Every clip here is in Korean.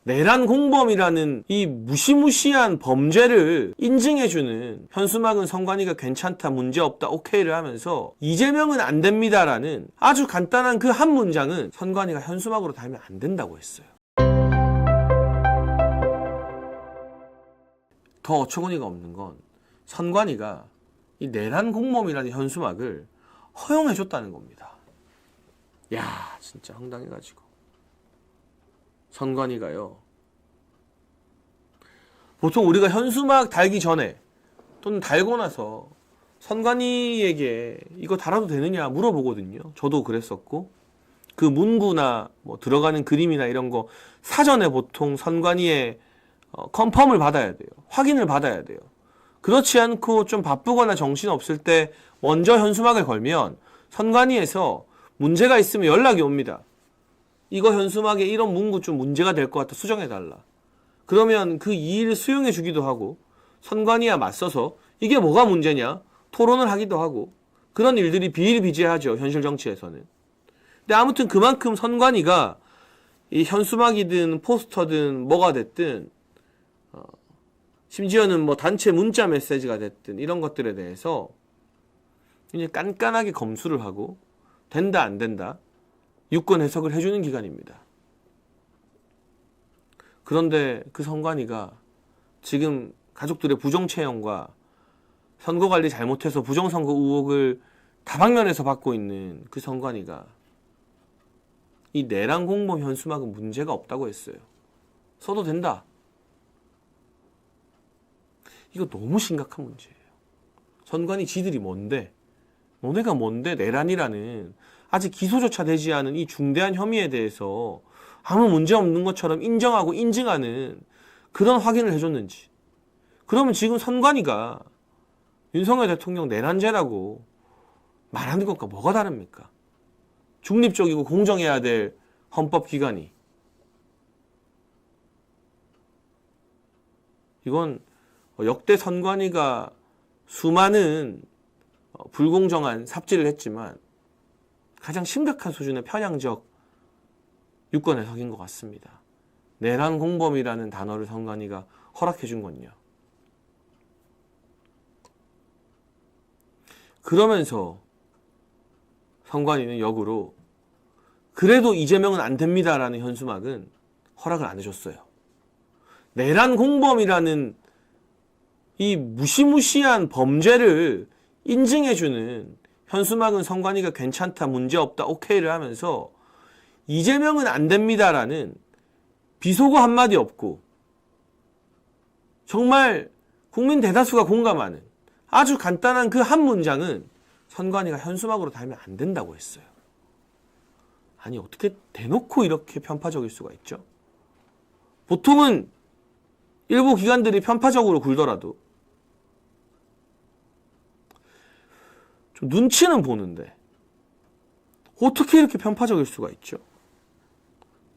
내란 공범이라는 이 무시무시한 범죄를 인증해주는 현수막은 선관위가 괜찮다, 문제없다, 오케이를 하면서 이재명은 안 됩니다라는 아주 간단한 그 한 문장은 선관위가 현수막으로 달면 안 된다고 했어요. 더 어처구니가 없는 건 선관위가 이 내란 공범이라는 현수막을 허용해줬다는 겁니다. 야, 진짜 황당해가지고. 선관위가요. 보통 우리가 현수막 달기 전에 또는 달고 나서 선관위에게 이거 달아도 되느냐 물어보거든요. 저도 그랬었고, 그 문구나 뭐 들어가는 그림이나 이런 거 사전에 보통 선관위에 컨펌을 받아야 돼요. 확인을 받아야 돼요. 그렇지 않고 좀 바쁘거나 정신없을 때 먼저 현수막을 걸면 선관위에서 문제가 있으면 연락이 옵니다. 이거 현수막에 이런 문구 좀 문제가 될 것 같아, 수정해달라. 그러면 그 이의를 수용해 주기도 하고, 선관위와 맞서서 이게 뭐가 문제냐 토론을 하기도 하고, 그런 일들이 비일비재하죠, 현실 정치에서는. 근데 아무튼 그만큼 선관위가 이 현수막이든 포스터든 뭐가 됐든, 심지어는 뭐 단체 문자 메시지가 됐든 이런 것들에 대해서 이제 깐깐하게 검수를 하고 된다 안 된다 유권 해석을 해주는 기관입니다. 그런데 그 선관위가 지금 가족들의 부정채용과 선거관리 잘못해서 부정선거 의혹을 다방면에서 받고 있는 그 선관위가 이 내란 공범 현수막은 문제가 없다고 했어요. 써도 된다. 이거 너무 심각한 문제예요. 선관위 지들이 뭔데? 너네가 뭔데 내란이라는 아직 기소조차 되지 않은 이 중대한 혐의에 대해서 아무 문제 없는 것처럼 인정하고 인증하는 그런 확인을 해줬는지. 그러면 지금 선관위가 윤석열 대통령 내란죄라고 말하는 것과 뭐가 다릅니까? 중립적이고 공정해야 될 헌법기관이. 이건 역대 선관위가 수많은 불공정한 삽질을 했지만 가장 심각한 수준의 편향적 유권 해석인 것 같습니다. 내란 공범이라는 단어를 선관위가 허락해 준 건요. 그러면서 선관위는 역으로 그래도 이재명은 안 됩니다라는 현수막은 허락을 안 해줬어요. 내란 공범이라는 이 무시무시한 범죄를 인증해주는 현수막은 선관위가 괜찮다, 문제없다, 오케이를 하면서 이재명은 안 됩니다라는 비속어 한마디 없고 정말 국민 대다수가 공감하는 아주 간단한 그 한 문장은 선관위가 현수막으로 달면 안 된다고 했어요. 아니, 어떻게 대놓고 이렇게 편파적일 수가 있죠? 보통은 일부 기관들이 편파적으로 굴더라도 좀 눈치는 보는데 어떻게 이렇게 편파적일 수가 있죠?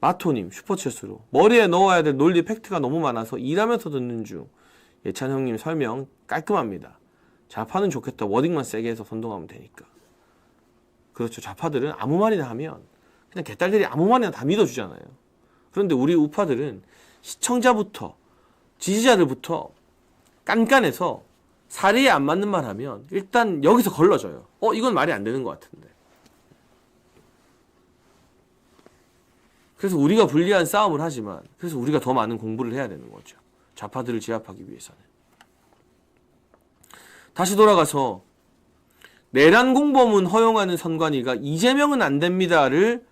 마토님 슈퍼챗으로 머리에 넣어야 될 논리 팩트가 너무 많아서 일하면서 듣는 중. 예찬 형님 설명 깔끔합니다. 좌파는 좋겠다. 워딩만 세게 해서 선동하면 되니까. 그렇죠. 좌파들은 아무 말이나 하면 그냥 개딸들이 아무 말이나 다 믿어주잖아요. 그런데 우리 우파들은 시청자부터 지지자들부터 깐깐해서 사리에 안 맞는 말 하면 일단 여기서 걸러져요. 이건 말이 안 되는 것 같은데. 그래서 우리가 불리한 싸움을 하지만 그래서 우리가 더 많은 공부를 해야 되는 거죠. 좌파들을 제압하기 위해서는. 다시 돌아가서 내란 공범은 허용하는 선관위가 이재명은 안 됩니다를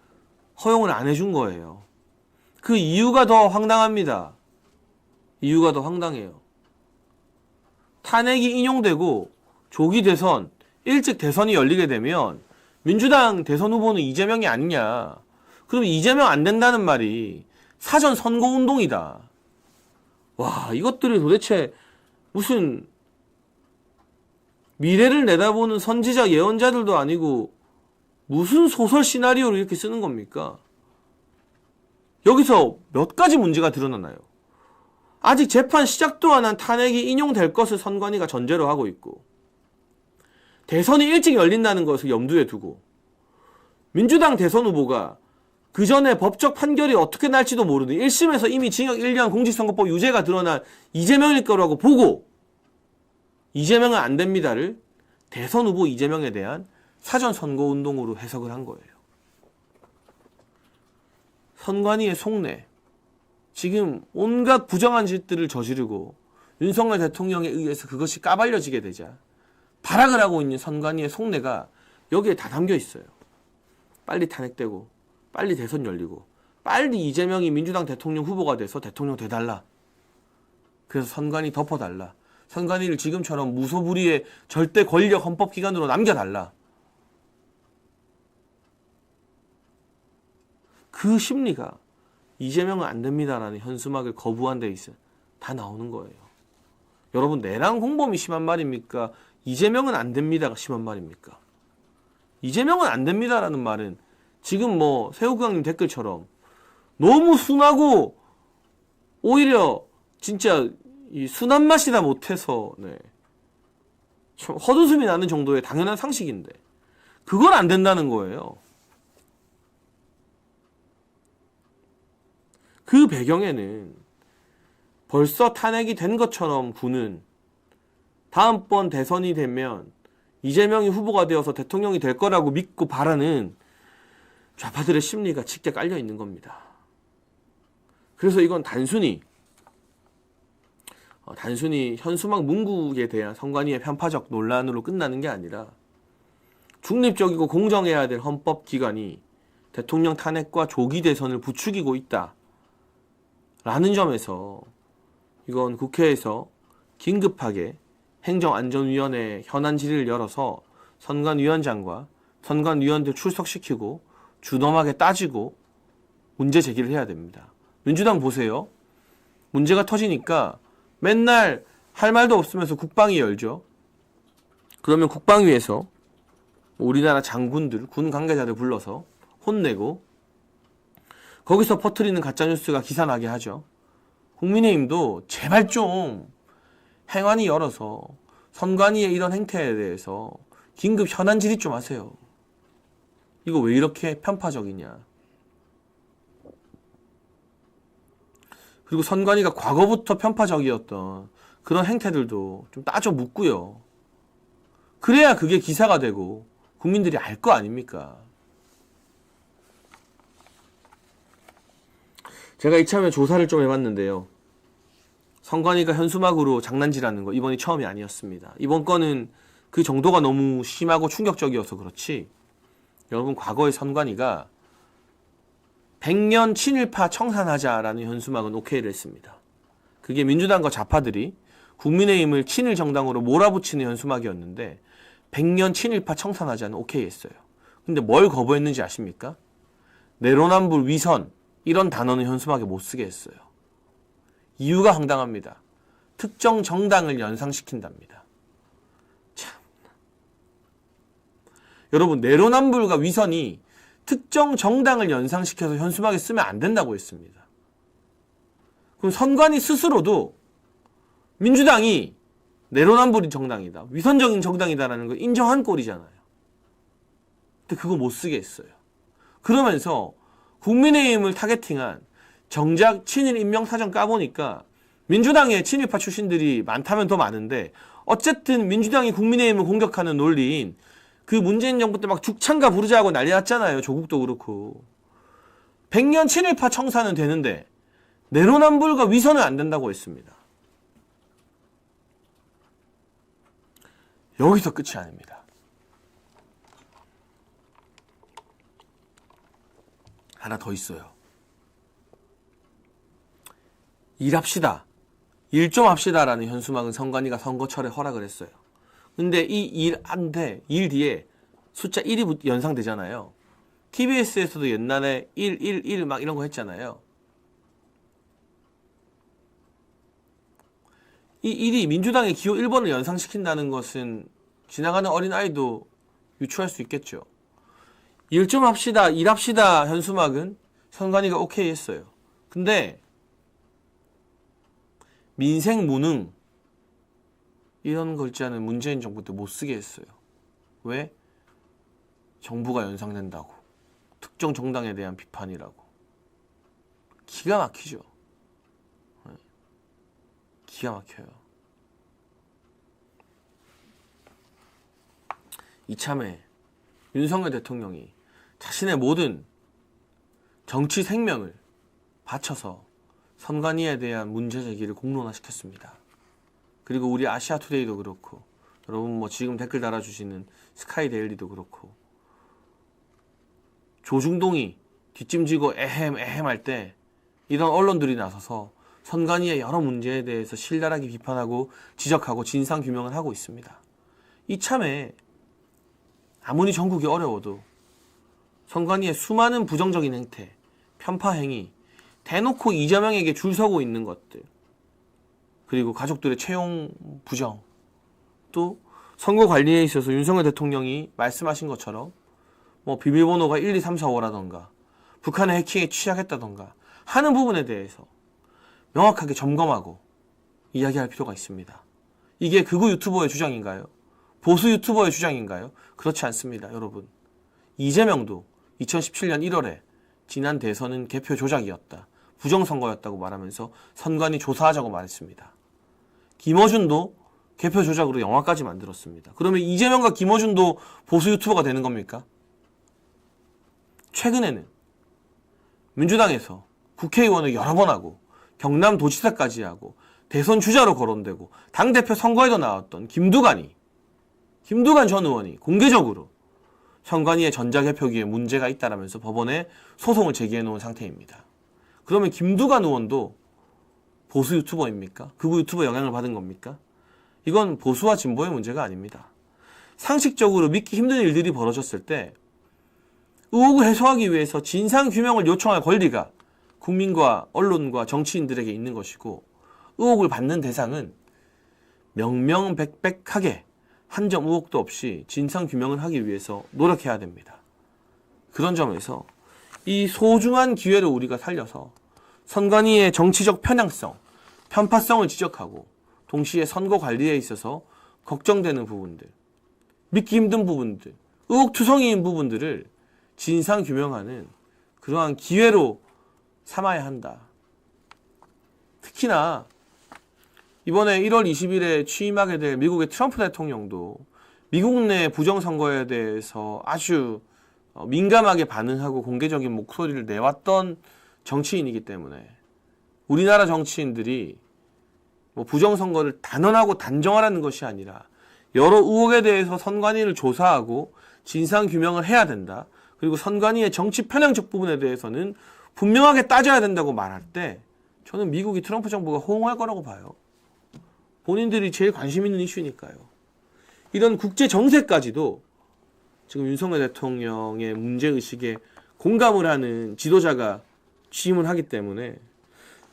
허용을 안 해준 거예요. 그 이유가 더 황당합니다. 이유가 더 황당해요. 탄핵이 인용되고 조기 대선, 일찍 대선이 열리게 되면 민주당 대선 후보는 이재명이 아니냐. 그럼 이재명 안 된다는 말이 사전 선거운동이다. 와, 이것들이 도대체 무슨 미래를 내다보는 선지자 예언자들도 아니고 무슨 소설 시나리오를 이렇게 쓰는 겁니까? 여기서 몇 가지 문제가 드러나나요? 아직 재판 시작도 안 한 탄핵이 인용될 것을 선관위가 전제로 하고 있고, 대선이 일찍 열린다는 것을 염두에 두고 민주당 대선 후보가 그 전에 법적 판결이 어떻게 날지도 모르는 1심에서 이미 징역 1년 공직선거법 유죄가 드러난 이재명일 거라고 보고 이재명은 안 됩니다를 대선 후보 이재명에 대한 사전 선거운동으로 해석을 한 거예요. 선관위의 속내, 지금 온갖 부정한 짓들을 저지르고 윤석열 대통령에 의해서 그것이 까발려지게 되자 발악을 하고 있는 선관위의 속내가 여기에 다 담겨 있어요. 빨리 탄핵되고 빨리 대선 열리고 빨리 이재명이 민주당 대통령 후보가 돼서 대통령 돼달라. 그래서 선관위 덮어달라. 선관위를 지금처럼 무소불위의 절대 권력 헌법기관으로 남겨달라. 그 심리가 이재명은 안 됩니다라는 현수막을 거부한 데 있어 다 나오는 거예요. 여러분, 내랑 공범이 심한 말입니까? 이재명은 안 됩니다가 심한 말입니까? 이재명은 안 됩니다라는 말은 지금 뭐 새우깡님 댓글처럼 너무 순하고 오히려 진짜 이 순한 맛이다 못해서 참 헛웃음이 나는 정도의 당연한 상식인데 그걸 안 된다는 거예요. 그 배경에는 벌써 탄핵이 된 것처럼 구는 다음번 대선이 되면 이재명이 후보가 되어서 대통령이 될 거라고 믿고 바라는 좌파들의 심리가 짙게 깔려 있는 겁니다. 그래서 이건 단순히 현수막 문구에 대한 선관위의 편파적 논란으로 끝나는 게 아니라 중립적이고 공정해야 될 헌법기관이 대통령 탄핵과 조기 대선을 부추기고 있다 라는 점에서 이건 국회에서 긴급하게 행정안전위원회 현안 질의를 열어서 선관위원장과 선관위원들 출석시키고 준엄하게 따지고 문제 제기를 해야 됩니다. 민주당 보세요. 문제가 터지니까 맨날 할 말도 없으면서 국방위 열죠. 그러면 국방위에서 우리나라 장군들, 군 관계자들 불러서 혼내고 거기서 퍼뜨리는 가짜뉴스가 기사나게 하죠. 국민의힘도 제발 좀 행안위 열어서 선관위의 이런 행태에 대해서 긴급 현안 질의 좀 하세요. 이거 왜 이렇게 편파적이냐. 그리고 선관위가 과거부터 편파적이었던 그런 행태들도 좀 따져 묻고요. 그래야 그게 기사가 되고 국민들이 알 거 아닙니까? 제가 이참에 조사를 좀 해봤는데요. 선관위가 현수막으로 장난질하는 거 이번이 처음이 아니었습니다. 이번 건은 그 정도가 너무 심하고 충격적이어서 그렇지 여러분 과거의 선관위가 100년 친일파 청산하자라는 현수막은 오케이를 했습니다. 그게 민주당과 좌파들이 국민의힘을 친일 정당으로 몰아붙이는 현수막이었는데 100년 친일파 청산하자는 오케이 했어요. 근데 뭘 거부했는지 아십니까? 내로남불 위선 이런 단어는 현수막에 못 쓰게 했어요. 이유가 황당합니다. 특정 정당을 연상시킨답니다. 참. 여러분, 내로남불과 위선이 특정 정당을 연상시켜서 현수막에 쓰면 안 된다고 했습니다. 그럼 선관위 스스로도 민주당이 내로남불인 정당이다, 위선적인 정당이다라는 걸 인정한 꼴이잖아요. 근데 그거 못 쓰게 했어요. 그러면서 국민의힘을 타겟팅한 정작 친일 임명사전 까보니까 민주당의 친일파 출신들이 많다면 더 많은데 어쨌든 민주당이 국민의힘을 공격하는 논리인 그 문재인 정부 때 막 죽창가 부르자고 난리 났잖아요. 조국도 그렇고. 100년 친일파 청산은 되는데 내로남불과 위선은 안 된다고 했습니다. 여기서 끝이 아닙니다. 하나 더 있어요. 일합시다. 일 좀 합시다라는 현수막은 선관위가 선거철에 허락을 했어요. 근데 이 일 뒤에 숫자 1이 연상되잖아요. TBS에서도 옛날에 111 막 이런 거 했잖아요. 이 1이 민주당의 기호 1번을 연상시킨다는 것은 지나가는 어린아이도 유추할 수 있겠죠. 일 좀 합시다, 일합시다 현수막은 선관위가 오케이 했어요. 근데 민생 무능 이런 글자는 문재인 정부 때 못 쓰게 했어요. 왜? 정부가 연상된다고. 특정 정당에 대한 비판이라고. 기가 막히죠. 기가 막혀요. 이참에 윤석열 대통령이 자신의 모든 정치 생명을 바쳐서 선관위에 대한 문제 제기를 공론화시켰습니다. 그리고 우리 아시아투데이도 그렇고, 여러분 뭐 지금 댓글 달아주시는 스카이데일리도 그렇고, 조중동이 뒷짐지고 에헴 할 때 이런 언론들이 나서서 선관위의 여러 문제에 대해서 신랄하게 비판하고 지적하고 진상규명을 하고 있습니다. 이참에 아무리 전국이 어려워도 선관위의 수많은 부정적인 행태, 편파 행위, 대놓고 이재명에게 줄 서고 있는 것들, 그리고 가족들의 채용 부정, 또 선거 관리에 있어서 윤석열 대통령이 말씀하신 것처럼 뭐 비밀번호가 1, 2, 3, 4, 5라던가 북한의 해킹에 취약했다던가 하는 부분에 대해서 명확하게 점검하고 이야기할 필요가 있습니다. 이게 극우 유튜버의 주장인가요? 보수 유튜버의 주장인가요? 그렇지 않습니다, 여러분. 이재명도 2017년 1월에 지난 대선은 개표 조작이었다, 부정선거였다고 말하면서 선관위 조사하자고 말했습니다. 김어준도 개표 조작으로 영화까지 만들었습니다. 그러면 이재명과 김어준도 보수 유튜버가 되는 겁니까? 최근에는 민주당에서 국회의원을 여러 번 하고 경남도지사까지 하고 대선 주자로 거론되고 당대표 선거에도 나왔던 김두관 전 의원이 공개적으로 선관위의 전자개표기에 문제가 있다라면서 법원에 소송을 제기해 놓은 상태입니다. 그러면 김두관 의원도 보수 유튜버입니까? 극우 유튜버 영향을 받은 겁니까? 이건 보수와 진보의 문제가 아닙니다. 상식적으로 믿기 힘든 일들이 벌어졌을 때 의혹을 해소하기 위해서 진상규명을 요청할 권리가 국민과 언론과 정치인들에게 있는 것이고, 의혹을 받는 대상은 명명백백하게 한 점 의혹도 없이 진상규명을 하기 위해서 노력해야 됩니다. 그런 점에서 이 소중한 기회를 우리가 살려서 선관위의 정치적 편향성, 편파성을 지적하고 동시에 선거 관리에 있어서 걱정되는 부분들, 믿기 힘든 부분들, 의혹투성이인 부분들을 진상규명하는 그러한 기회로 삼아야 한다. 특히나 이번에 1월 20일에 취임하게 될 미국의 트럼프 대통령도 미국 내 부정선거에 대해서 아주 민감하게 반응하고 공개적인 목소리를 내왔던 정치인이기 때문에 우리나라 정치인들이 뭐 부정선거를 단언하고 단정하라는 것이 아니라 여러 의혹에 대해서 선관위를 조사하고 진상규명을 해야 된다. 그리고 선관위의 정치 편향적 부분에 대해서는 분명하게 따져야 된다고 말할 때 저는 미국이 트럼프 정부가 호응할 거라고 봐요. 본인들이 제일 관심 있는 이슈니까요. 이런 국제 정세까지도 지금 윤석열 대통령의 문제의식에 공감을 하는 지도자가 취임을 하기 때문에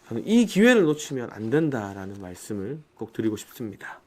저는 이 기회를 놓치면 안 된다라는 말씀을 꼭 드리고 싶습니다.